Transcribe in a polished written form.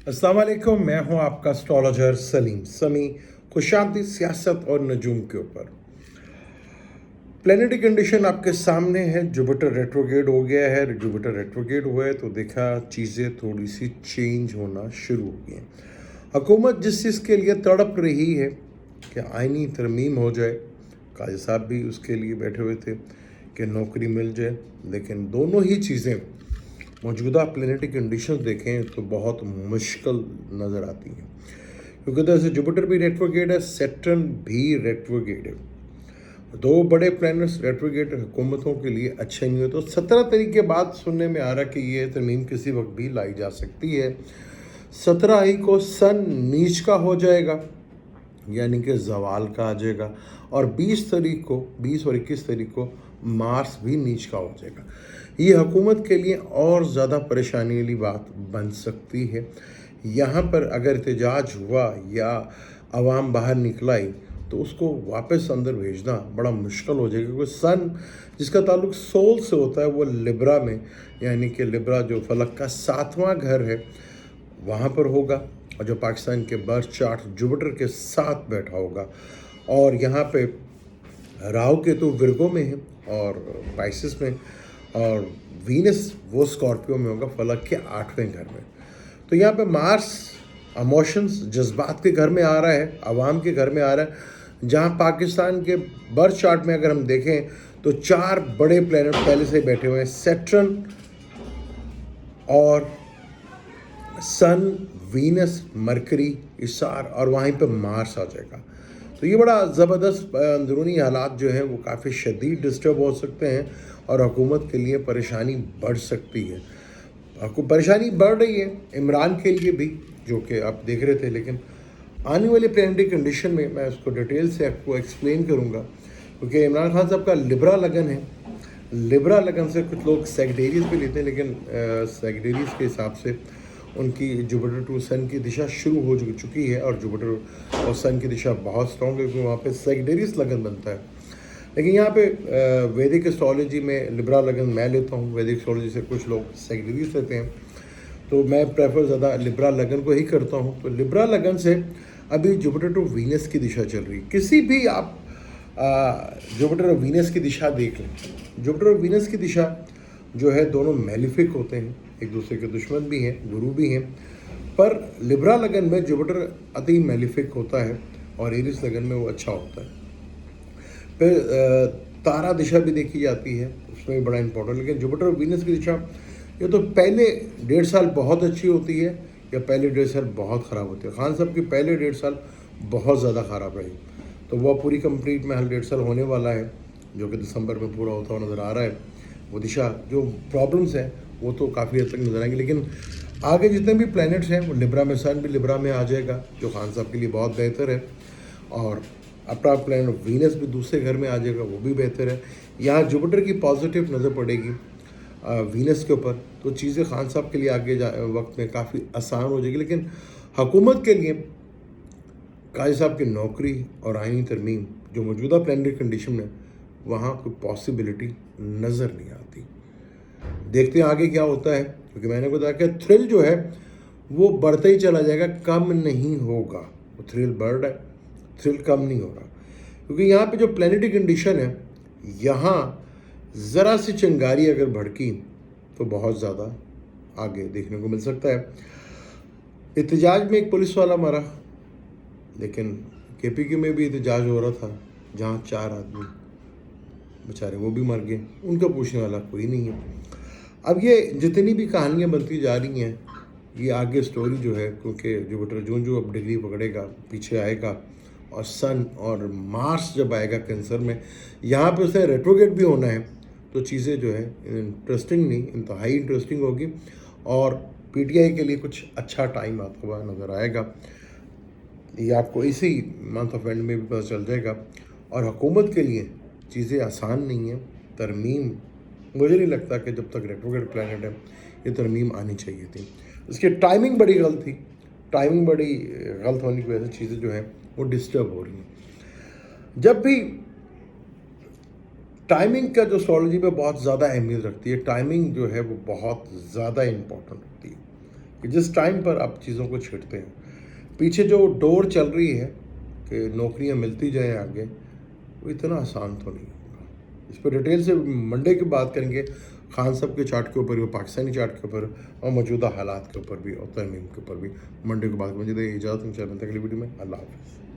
अस्सलाम वालेकुम, मैं हूं आपका एस्ट्रोलॉजर सलीम समी। खुशामदी सियासत और नजूम के ऊपर प्लेनेटरी कंडीशन आपके सामने है। जुपिटर रेट्रोगेड हो गया है। जुपिटर रेट्रोगेड हुआ है तो देखा चीज़ें थोड़ी सी चेंज होना शुरू हो गई हैं। हुकूमत जिस चीज़ के लिए तड़प रही है कि आइनी तरमीम हो जाए, काजी साहब भी उसके लिए बैठे हुए थे कि नौकरी मिल जाए, लेकिन दोनों ही चीज़ें मौजूदा प्लेनेटरी कंडीशंस देखें तो बहुत मुश्किल नज़र आती हैं, क्योंकि इधर से जुपिटर भी रेट्रोगेड है, सैटर्न भी रेट्रोगेड है। दो बड़े प्लैनेट्स रेट्रोगेड हुकूमतों के लिए अच्छे नहीं हो। तो 17 तारीख के बाद सुनने में आ रहा कि ये तरमीम किसी वक्त भी लाई जा सकती है। 17 ही को सन नीच का हो जाएगा, यानी कि जवाल का आ जाएगा, और 20 तारीख को 20 और 21 तारीख को मार्स भी नीच का हो जाएगा। ये हुकूमत के लिए और ज़्यादा परेशानी वाली बात बन सकती है। यहाँ पर अगर एहतजाज हुआ या आवाम बाहर निकलाई तो उसको वापस अंदर भेजना बड़ा मुश्किल हो जाएगा, क्योंकि सन जिसका ताल्लुक सोल से होता है वो लिब्रा में, यानी कि लिब्रा जो फलक का 7वां घर है वहाँ पर होगा, और जो पाकिस्तान के बर्थ चार्ट जुपिटर के साथ बैठा होगा। और यहाँ पे राहु केतु विर्गो में है और पाइसिस में, और वीनस वो स्कॉर्पियो में होगा फलक के 8वें घर में। तो यहाँ पे मार्स इमोशंस जज्बात के घर में आ रहा है, आवाम के घर में आ रहा है, जहाँ पाकिस्तान के बर्थ चार्ट में अगर हम देखें तो 4 बड़े प्लैनेट पहले से बैठे हुए हैं, सैटर्न और सन, वीनस, मरकरी, इसार, और वहीं पे मार्स आ जाएगा। तो ये बड़ा ज़बरदस्त अंदरूनी हालात जो हैं वो काफ़ी शदीद डिस्टर्ब हो सकते हैं और हुकूमत के लिए परेशानी बढ़ सकती है। आपको परेशानी बढ़ रही है इमरान के लिए भी, जो कि आप देख रहे थे, लेकिन आने वाली प्लेनेटरी कंडीशन में मैं उसको डिटेल से आपको एक्सप्लेन करूँगा, क्योंकि इमरान खान साहब का लिब्रा लगन है। लिब्रा लगन से कुछ लोग सेक्टेरियस भी लेते हैं, लेकिन सेक्टेरियस के हिसाब से उनकी जुपिटर टू सन की दिशा शुरू हो चुकी है, और जुपिटर और सन की दिशा बहुत स्ट्रॉन्ग है, क्योंकि वहाँ पे सेक्टेरियस लगन बनता है। लेकिन यहाँ पे वैदिक एस्ट्रोलॉजी में लिब्रा लगन मैं लेता हूँ, वैदिक एस्ट्रोलॉजी से कुछ लोग सेक्टेरियस लेते हैं, तो मैं प्रेफर ज़्यादा लिब्रा लगन को ही करता हूँ। तो लिब्रा लगन से अभी जुपिटर टू वीनस की दिशा चल रही है। किसी भी आप जुपिटर और वीनस की दिशा देख लें, जुपिटर और वीनस की दिशा जो है दोनों मेलिफिक होते हैं, एक दूसरे के दुश्मन भी हैं, गुरु भी हैं। पर लिब्रा लगन में जुपिटर अति मेलिफिक होता है और एरिस लगन में वो अच्छा होता है। फिर तारा दिशा भी देखी जाती है, उसमें भी बड़ा इंपॉर्टेंट। लेकिन जुपिटर और वीनस की दिशा ये तो पहले 1.5 साल बहुत अच्छी होती है या पहले 1.5 साल बहुत ख़राब होती है। खान साहब की पहले 1.5 साल बहुत ज़्यादा ख़राब रही, तो वह पूरी कंप्लीट में हल 1.5 साल होने वाला है, जो कि दिसंबर में पूरा होता हुआ नज़र आ रहा है। वो दिशा जो प्रॉब्लम्स हैं वो तो काफ़ी हद तक नजर आएंगे, लेकिन आगे जितने भी प्लैनेट्स हैं वो लिब्रा में, सन भी लिब्रा में आ जाएगा, जो खान साहब के लिए बहुत बेहतर है। और अपना प्लैनेट वीनस भी दूसरे घर में आ जाएगा, वो भी बेहतर है। यहाँ जुपिटर की पॉजिटिव नज़र पड़ेगी वीनस के ऊपर, तो चीज़ें खान साहब के लिए आगे वक्त में काफ़ी आसान हो जाएगी। लेकिन हुकूमत के लिए काजी साहब की नौकरी और आईनी तरमीम जो मौजूदा प्लैनेटरी कंडीशन में, वहाँ कोई पॉसिबिलिटी नज़र नहीं आती। देखते हैं आगे क्या होता है, क्योंकि मैंने बताया कि थ्रिल जो है वो बढ़ता ही चला जाएगा, कम नहीं होगा। वो थ्रिल बढ़ रहा है, थ्रिल कम नहीं हो रहा, क्योंकि यहाँ पे जो प्लैनेटरी कंडीशन है, यहाँ ज़रा सी चिंगारी अगर भड़की तो बहुत ज़्यादा आगे देखने को मिल सकता है। एहतजाज में एक पुलिस वाला मरा, लेकिन केपीके में भी एहतजाज हो रहा था, जहाँ 4 आदमी बेचारे वो भी मर गए, उनका पूछने वाला कोई नहीं है। अब ये जितनी भी कहानियाँ बनती जा रही हैं, ये आगे स्टोरी जो है, क्योंकि जुपिटर जो अब डिग्री पकड़ेगा पीछे आएगा, और सन और मार्स जब आएगा कैंसर में, यहाँ पे उसे रेट्रोगेट भी होना है, तो चीज़ें जो है इंटरेस्टिंग नहीं, इंतहाई इंटरेस्टिंग होगी। और पीटीआई के लिए कुछ अच्छा टाइम आता हुआ नज़र आएगा, ये आपको इसी मंथ ऑफ एंड में भी पता चल जाएगा। और हुकूमत के लिए चीज़ें आसान नहीं है। तरमीम, मुझे नहीं लगता कि जब तक रेट्रोगेट प्लैनेट है ये तरमीम आनी चाहिए थी। इसकी टाइमिंग बड़ी गलत थी, टाइमिंग बड़ी गलत होने की वजह से चीज़ें जो हैं वो डिस्टर्ब हो रही हैं। जब भी टाइमिंग का जो एस्ट्रोलॉजी में बहुत ज़्यादा अहमियत रखती है, टाइमिंग जो है वो बहुत ज़्यादा इम्पोर्टेंट होती है। कि जिस टाइम पर आप चीज़ों को छेड़ते हैं, पीछे जो डोर चल रही है कि नौकरियां मिलती जाएं आगे, वो इतना आसान तो नहीं होगा। इस पर डिटेल से मंडे की बात करेंगे, खान साहब के चार्ट के ऊपर भी, पाकिस्तानी चार्ट के ऊपर और मौजूदा हालात के ऊपर भी और तरमीम के ऊपर भी मंडे को बात करेंगे। इजाज़त, इंशाल्लाह मिलते हैं अगली वीडियो में। अल्लाह हाफ़िज़।